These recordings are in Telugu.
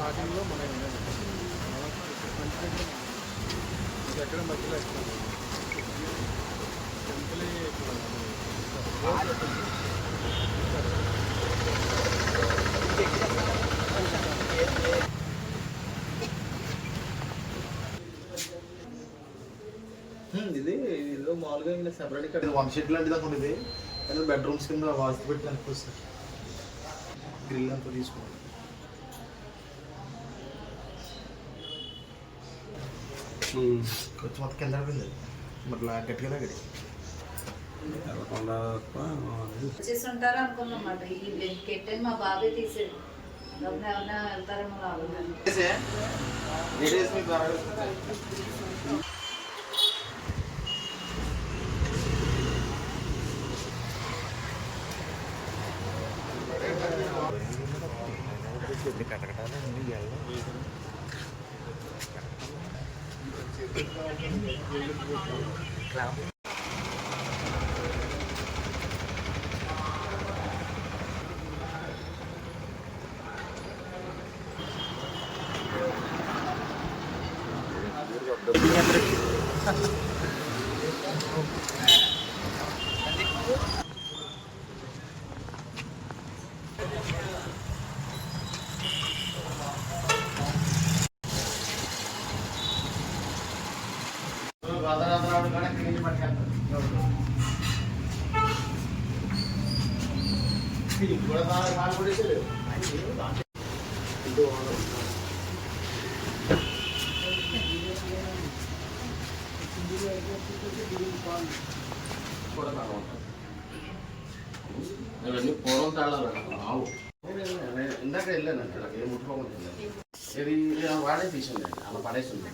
స్టార్టింగ్లో మన ఎక్కడ మధ్యలో టెంపుల్ ఇది ఇల్లు మామూలుగా ఇంకా సెపరేట్ ఇక్కడ 1 షెడ్ లాంటిది అనుకుంటుంది. కానీ బెడ్రూమ్స్ కింద వాస్తు పెట్టి అనిపిస్తుంది. గ్రిల్ అంతా తీసుకోండి. కొంచెం మొత్తం కింద పడింది మళ్ళీ గట్టిగా గడి ఉంటారు అనుకున్నమాట. ఈ కెట్టెని మా బాబే తీసాడు. ఎవరైనా వెళ్తారేమో లాభం. ఇవన్నీ పూర్వం తాళాలు ఆవు ఇందాక వెళ్ళానండి అక్కడ ఏం ముట్టుకోకుండా ఇది వాడే తీసింది అలా పడేసింది.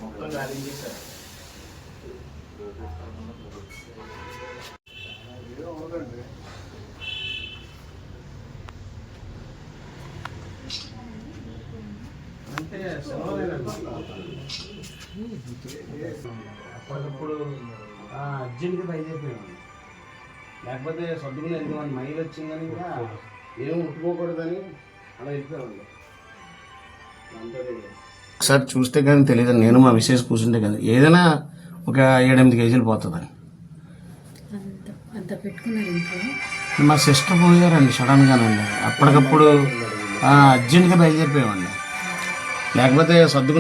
మొత్తం గాలి చేశారు. అంటే అప్పటికప్పుడు అర్జెంట్గా బయలుదేరిపోయాం. లేకపోతే సొద్దుకుని ఎందుకంటే మైలు వచ్చిందని ఇంకా ఏం ముట్టుకోకూడదని అలా వెళ్ళిపోయామండి. ఒకసారి చూస్తే కానీ తెలియదు. నేను మా విశేష కూర్చుంటే కానీ ఏదైనా ఒక 7-8 కేజీలు పోతుందని. మా సిస్టర్ పోయారండి సడన్గానండి. అప్పటికప్పుడు అర్జెంట్గా బయలుదేరిపోయామండి. లేకపోతే సర్దుకుని